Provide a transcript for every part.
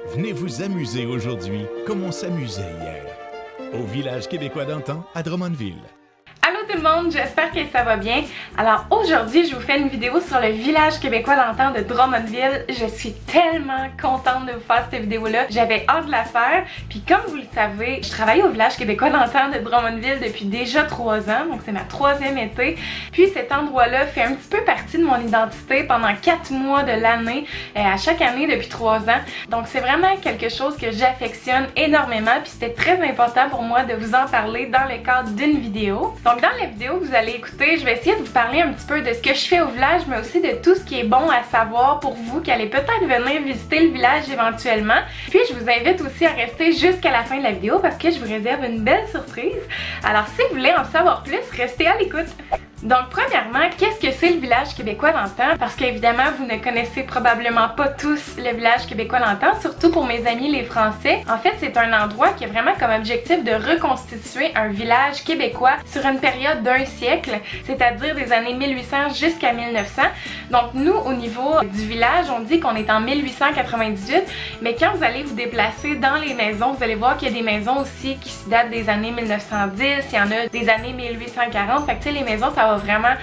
Venez vous amuser aujourd'hui comme on s'amusait hier. Au village québécois d'antan à Drummondville. Allô tout le monde, j'espère que ça va bien. Alors aujourd'hui, je vous fais une vidéo sur le village québécois d'antan de Drummondville. Je suis tellement contente de vous faire cette vidéo-là. J'avais hâte de la faire. Puis comme vous le savez, je travaille au village québécois d'antan de Drummondville depuis déjà 3 ans. Donc c'est ma 3e été. Puis cet endroit-là fait un petit peu partie de mon identité pendant 4 mois de l'année. À chaque année depuis 3 ans. Donc c'est vraiment quelque chose que j'affectionne énormément. Puis c'était très important pour moi de vous en parler dans le cadre d'une vidéo. Donc dans la vidéo que vous allez écouter, je vais essayer de vous parler un petit peu de ce que je fais au village, mais aussi de tout ce qui est bon à savoir pour vous qui allez peut-être venir visiter le village éventuellement. Puis je vous invite aussi à rester jusqu'à la fin de la vidéo parce que je vous réserve une belle surprise. Alors si vous voulez en savoir plus, restez à l'écoute. Donc premièrement, qu'est-ce que c'est le village québécois d'antan? Parce qu'évidemment, vous ne connaissez probablement pas tous le village québécois d'antan, surtout pour mes amis les Français. En fait, c'est un endroit qui a vraiment comme objectif de reconstituer un village québécois sur une période d'1 siècle, c'est-à-dire des années 1800 jusqu'à 1900. Donc nous, au niveau du village, on dit qu'on est en 1898, mais quand vous allez vous déplacer dans les maisons, vous allez voir qu'il y a des maisons aussi qui datent des années 1910, il y en a des années 1840, fait que tu sais, les maisons, ça va vraiment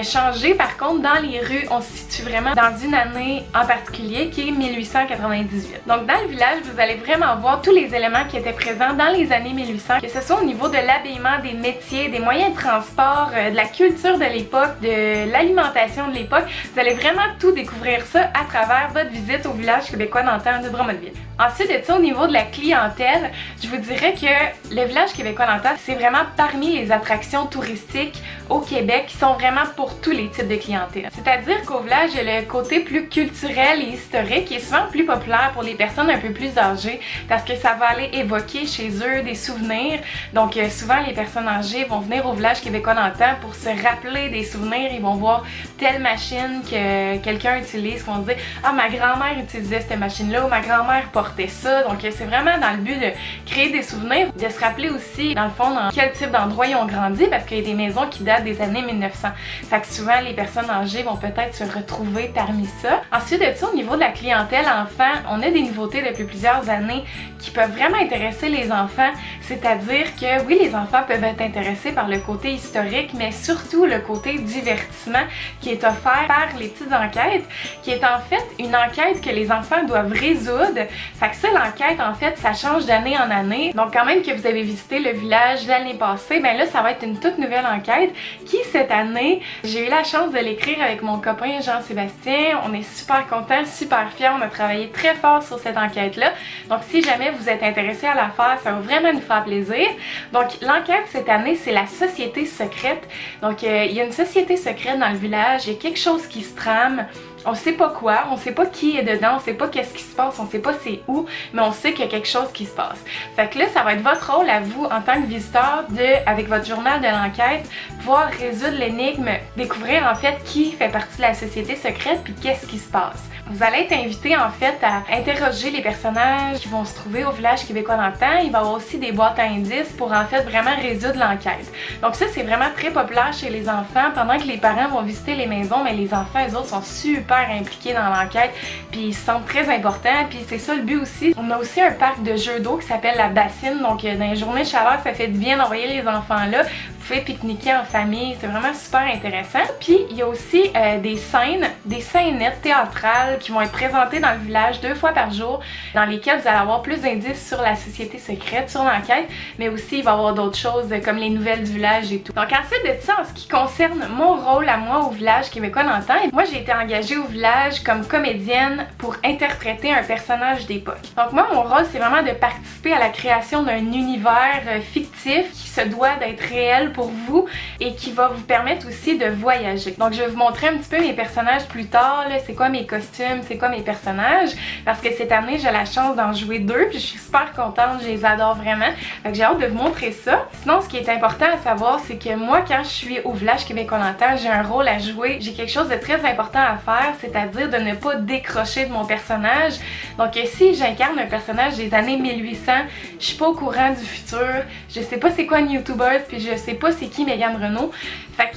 changer. Par contre, dans les rues, on se situe vraiment dans une année en particulier qui est 1898. Donc dans le village, vous allez vraiment voir tous les éléments qui étaient présents dans les années 1800, que ce soit au niveau de l'habillement, des métiers, des moyens de transport, de la culture de l'époque, de l'alimentation de l'époque. Vous allez vraiment tout découvrir ça à travers votre visite au village québécois d'antan de Drummondville. Ensuite de ça, au niveau de la clientèle, je vous dirais que le village québécois d'antan, c'est vraiment parmi les attractions touristiques au Québec qui sont vraiment pour tous les types de clientèle. C'est-à-dire qu'au village, il y a le côté plus culturel et historique qui est souvent plus populaire pour les personnes un peu plus âgées parce que ça va aller évoquer chez eux des souvenirs. Donc souvent, les personnes âgées vont venir au village québécois d'antan pour se rappeler des souvenirs. Ils vont voir telle machine que quelqu'un utilise, ils vont se dire « Ah, ma grand-mère utilisait cette machine-là » ou « Ma grand-mère portait ça ». Donc c'est vraiment dans le but de créer des souvenirs, de se rappeler aussi, dans le fond, dans quel type d'endroit ils ont grandi parce qu'il y a des maisons qui datent des années 1900. Fait que souvent, les personnes âgées vont peut-être se retrouver parmi ça. Ensuite de ça, au niveau de la clientèle enfant, on a des nouveautés depuis plusieurs années qui peuvent vraiment intéresser les enfants. C'est-à-dire que oui, les enfants peuvent être intéressés par le côté historique, mais surtout le côté divertissement qui est offert par les petites enquêtes, qui est en fait une enquête que les enfants doivent résoudre. Fait que ça, l'enquête, en fait, ça change d'année en année. Donc quand même que vous avez visité le village l'année passée, ben là, ça va être une toute nouvelle enquête qui, cette année, j'ai eu la chance de l'écrire avec mon copain Jean-Sébastien. On est super contents, super fiers. On a travaillé très fort sur cette enquête-là. Donc si jamais vous êtes intéressé à la faire, ça va vraiment nous faire plaisir. Donc l'enquête cette année, c'est la société secrète. Donc il y a une société secrète dans le village, il y a quelque chose qui se trame. On sait pas quoi, on sait pas qui est dedans, on sait pas qu'est-ce qui se passe, on sait pas c'est où, mais on sait qu'il y a quelque chose qui se passe. Fait que là, ça va être votre rôle à vous, en tant que visiteur, avec votre journal de l'enquête, pouvoir résoudre l'énigme, découvrir en fait qui fait partie de la société secrète puis qu'est-ce qui se passe. Vous allez être invité en fait à interroger les personnages qui vont se trouver au village québécois d'antan. Il va y avoir aussi des boîtes à indices pour en fait vraiment résoudre l'enquête. Donc ça, c'est vraiment très populaire chez les enfants. Pendant que les parents vont visiter les maisons, mais les enfants, eux autres, sont super impliqués dans l'enquête puis ils se sentent très importants. Puis c'est ça le but aussi. On a aussi un parc de jeux d'eau qui s'appelle la bassine. Donc dans les journées de chaleur, ça fait du bien d'envoyer les enfants là. Vous pouvez pique-niquer en famille, c'est vraiment super intéressant. Puis il y a aussi des scénettes théâtrales qui vont être présentées dans le village 2 fois par jour, dans lesquelles vous allez avoir plus d'indices sur la société secrète, sur l'enquête, mais aussi il va y avoir d'autres choses comme les nouvelles du village et tout. Donc ensuite de ça, en ce qui concerne mon rôle à moi au village québécois d'antan, moi j'ai été engagée au village comme comédienne pour interpréter un personnage d'époque. Donc moi, mon rôle, c'est vraiment de participer à la création d'un univers fictif qui se doit d'être réel pour vous et qui va vous permettre aussi de voyager. Donc je vais vous montrer un petit peu mes personnages plus tard, c'est quoi mes costumes, c'est quoi mes personnages, parce que cette année j'ai la chance d'en jouer 2 puis je suis super contente, je les adore vraiment. Fait que j'ai hâte de vous montrer ça. Sinon, ce qui est important à savoir, c'est que moi, quand je suis au village québécois d'antan, j'ai un rôle à jouer, j'ai quelque chose de très important à faire, c'est-à-dire de ne pas décrocher de mon personnage. Donc si j'incarne un personnage des années 1800, je suis pas au courant du futur, je sais pas c'est quoi une YouTuber, puis je sais pas c'est qui Mégane Renaud. Fait que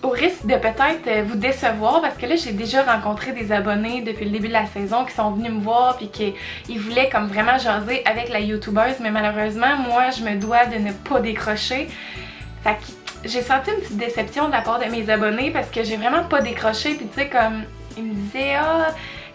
au risque de peut-être vous décevoir parce que là j'ai déjà rencontré des abonnés depuis le début de la saison qui sont venus me voir puis qui voulaient comme vraiment jaser avec la youtubeuse, mais malheureusement moi je me dois de ne pas décrocher. Fait que j'ai senti une petite déception de la part de mes abonnés parce que j'ai vraiment pas décroché, puis tu sais comme ils me disaient ah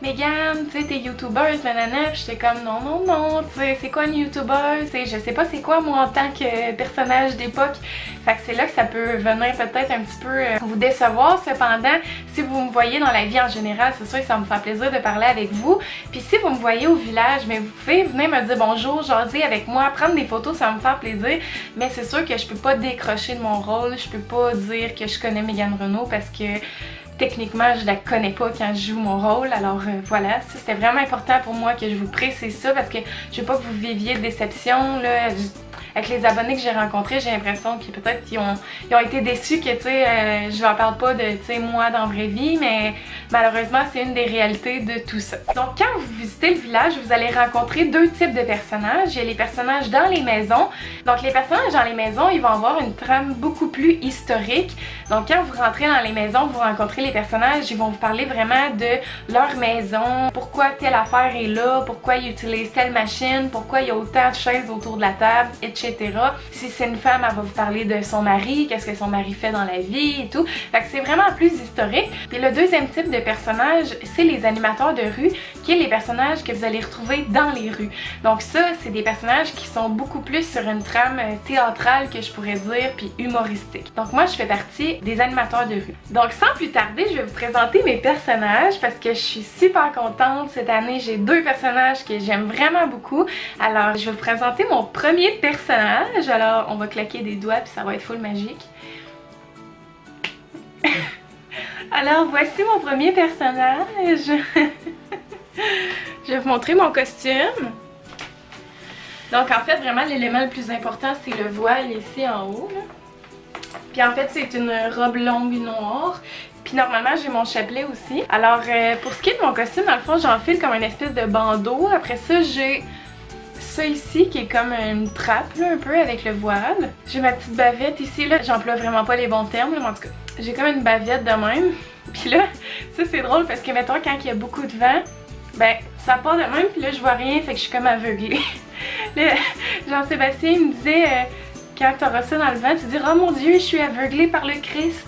Megan, tu sais, t'es youtubeuse, nanana, pis j'étais comme non, tu sais, c'est quoi une youtubeuse, tu sais, je sais pas c'est quoi moi en tant que personnage d'époque. Fait que c'est là que ça peut venir peut-être un petit peu vous décevoir. Cependant, si vous me voyez dans la vie en général, c'est sûr que ça me fait plaisir de parler avec vous. Puis si vous me voyez au village, mais vous pouvez venir me dire bonjour, jaser avec moi, prendre des photos, ça me fait plaisir. Mais c'est sûr que je peux pas décrocher de mon rôle, je peux pas dire que je connais Megan Renaud parce que techniquement, je la connais pas quand je joue mon rôle, alors voilà, ça c'était vraiment important pour moi que je vous précise ça parce que je veux pas que vous viviez de déception, là. Avec les abonnés que j'ai rencontrés, j'ai l'impression que peut-être ils ont été déçus que, tu sais, je leur parle pas de, tu sais, moi dans la vraie vie, mais malheureusement, c'est une des réalités de tout ça. Donc, quand vous visitez le village, vous allez rencontrer deux types de personnages. Il y a les personnages dans les maisons. Donc, les personnages dans les maisons, ils vont avoir une trame beaucoup plus historique. Donc, quand vous rentrez dans les maisons, vous rencontrez les personnages, ils vont vous parler vraiment de leur maison, pourquoi telle affaire est là, pourquoi ils utilisent telle machine, pourquoi il y a autant de chaises autour de la table, etc. Si c'est une femme, elle va vous parler de son mari, qu'est-ce que son mari fait dans la vie et tout. Fait que c'est vraiment plus historique. Puis le deuxième type de personnage, c'est les animateurs de rue, qui est les personnages que vous allez retrouver dans les rues. Donc ça, c'est des personnages qui sont beaucoup plus sur une trame théâtrale que je pourrais dire, puis humoristique. Donc moi, je fais partie des animateurs de rue. Donc sans plus tarder, je vais vous présenter mes personnages parce que je suis super contente. Cette année, j'ai deux personnages que j'aime vraiment beaucoup. Alors, je vais vous présenter mon premier personnage. Alors, on va claquer des doigts puis ça va être full magique. Alors, voici mon premier personnage. Je vais vous montrer mon costume. Donc, en fait, vraiment, l'élément le plus important, c'est le voile ici en haut, là. Puis en fait, c'est une robe longue noire. Puis normalement, j'ai mon chapelet aussi. Alors, pour ce qui est de mon costume, dans le fond, j'enfile comme une espèce de bandeau. Après ça, j'ai ça ici qui est comme une trappe là, un peu avec le voile. J'ai ma petite bavette ici, là, j'emploie vraiment pas les bons termes, là, mais en tout cas, j'ai comme une bavette de même. Puis là, ça c'est drôle parce que mettons quand il y a beaucoup de vent, ben ça part de même, puis là je vois rien, fait que je suis comme aveuglée. Là, Jean-Sébastien me disait, quand t'auras ça dans le vent, tu diras oh mon Dieu, je suis aveuglée par le Christ.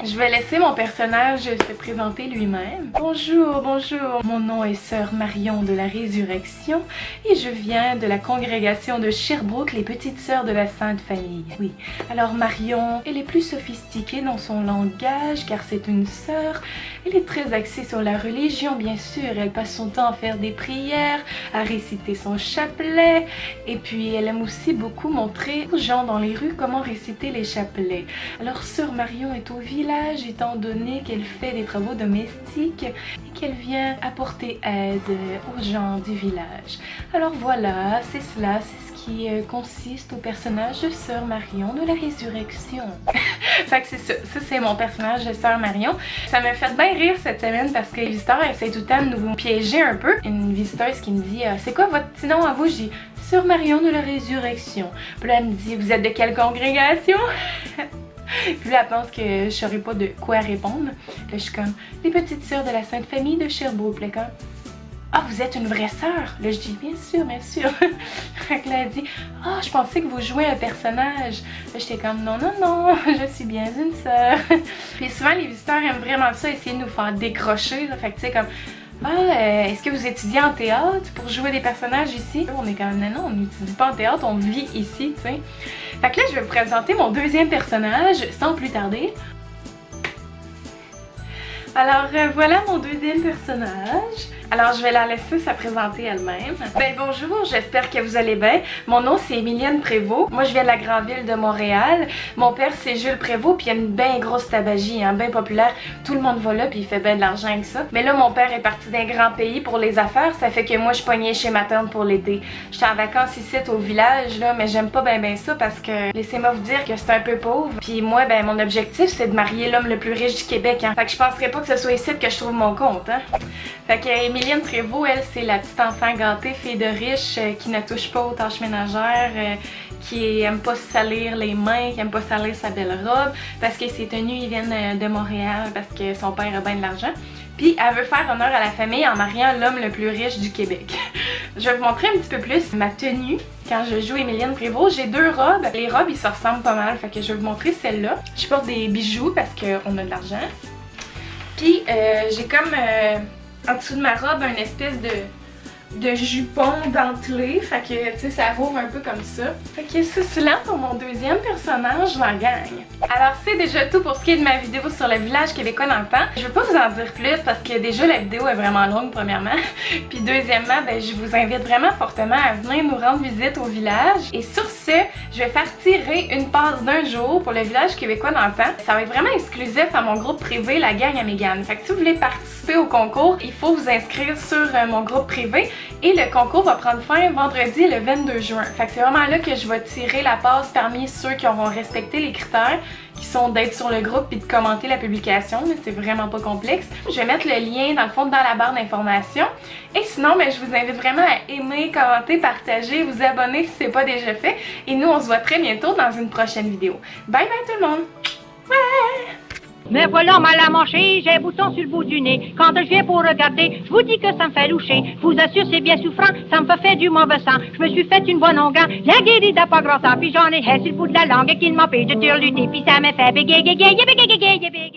Je vais laisser mon personnage se présenter lui-même. Bonjour, bonjour. Mon nom est Sœur Marion de la Résurrection et je viens de la congrégation de Sherbrooke, les petites sœurs de la Sainte Famille. Oui, alors Marion, elle est plus sophistiquée dans son langage car c'est une sœur. Elle est très axée sur la religion, bien sûr. Elle passe son temps à faire des prières, à réciter son chapelet. Et puis, elle aime aussi beaucoup montrer aux gens dans les rues comment réciter les chapelets. Alors, Sœur Marion est au village étant donné qu'elle fait des travaux domestiques et qu'elle vient apporter aide aux gens du village. Alors voilà, c'est cela, c'est ce qui consiste au personnage de Sœur Marion de la Résurrection. Fait que c'est ça, c'est mon personnage de Sœur Marion. Ça m'a fait bien rire cette semaine parce que les visiteurs essaient tout le temps de nous piéger un peu. Une visiteuse qui me dit c'est quoi votre petit nom à vous? Je dis Sœur Marion de la Résurrection. Puis là elle me dit vous êtes de quelle congrégation? Puis là, elle pense que je saurais pas de quoi répondre. Là, je suis comme, les petites sœurs de la Sainte Famille de Sherbrooke. Là, comme, ah, vous êtes une vraie sœur? Là, je dis, bien sûr, bien sûr. Fait que là, elle dit, ah, je pensais que vous jouez un personnage. Là, j'étais comme, non, non, non, je suis bien une sœur. Puis souvent, les visiteurs aiment vraiment ça, essayer de nous faire décrocher. Là. Fait que tu sais, comme, ah, est-ce que vous étudiez en théâtre pour jouer des personnages ici? On est comme, non, on n'étudie pas en théâtre, on vit ici, tu sais. Fait que là, je vais vous présenter mon deuxième personnage sans plus tarder. Alors, voilà mon deuxième personnage. Alors, je vais la laisser se présenter elle-même. Ben bonjour, j'espère que vous allez bien. Mon nom, c'est Emilienne Prévost. Moi, je viens de la grande ville de Montréal. Mon père, c'est Jules Prévost, puis il y a une bien grosse tabagie, hein, bien populaire. Tout le monde va là, puis il fait bien de l'argent avec ça. Mais là, mon père est parti d'un grand pays pour les affaires. Ça fait que moi, je pognais chez ma tante pour l'été. J'étais en vacances ici au village, là, mais j'aime pas bien ça parce que, laissez-moi vous dire que c'est un peu pauvre. Puis moi, ben mon objectif, c'est de marier l'homme le plus riche du Québec, hein. Fait que je penserais pas que ce soit ici que je trouve mon compte, hein. Fait que Émiline Prévost, elle, c'est la petite enfant gâtée, fille de riche, qui ne touche pas aux tâches ménagères, qui aime pas se salir les mains, qui aime pas salir sa belle robe, parce que ses tenues, ils viennent de Montréal, parce que son père a bien de l'argent. Puis elle veut faire honneur à la famille en mariant l'homme le plus riche du Québec. Je vais vous montrer un petit peu plus ma tenue quand je joue Émiline Prévost. J'ai deux robes. Les robes, ils se ressemblent pas mal, fait que je vais vous montrer celle-là. Je porte des bijoux parce qu'on a de l'argent. Puis j'ai comme en dessous de ma robe un espèce de jupon dentelé, fait que tu sais ça rouvre un peu comme ça. Fait que c'est cela pour mon deuxième personnage dans la gang. Alors c'est déjà tout pour ce qui est de ma vidéo sur le village québécois dans le temps. Je vais pas vous en dire plus parce que déjà la vidéo est vraiment longue premièrement, puis deuxièmement ben, je vous invite vraiment fortement à venir nous rendre visite au village. Et sur ce, je vais faire tirer une passe d'un jour pour le village québécois dans le temps. Ça va être vraiment exclusif à mon groupe privé, la gang à Mégane. Fait que si vous voulez participer au concours, il faut vous inscrire sur mon groupe privé. Et le concours va prendre fin vendredi le 22 juin. Fait que c'est vraiment là que je vais tirer la passe parmi ceux qui auront respecté les critères, qui sont d'être sur le groupe et de commenter la publication. C'est vraiment pas complexe. Je vais mettre le lien dans le fond dans la barre d'informations. Et sinon, ben, je vous invite vraiment à aimer, commenter, partager, vous abonner si c'est pas déjà fait. Et nous, on se voit très bientôt dans une prochaine vidéo. Bye bye tout le monde! Ouais! Mais voilà mal à manger, j'ai un bouton sur le bout du nez. Quand je viens pour regarder, je vous dis que ça me fait loucher. Je vous assure, c'est bien souffrant, ça me fait faire du mauvais sang. Je me suis fait une bonne onguent, la guérie n'a pas grand temps. Puis j'en ai sur le bout de la langue qui m'empêche de turluter. Puis ça me fait bégayer, bégayer, bégayer, bégayer.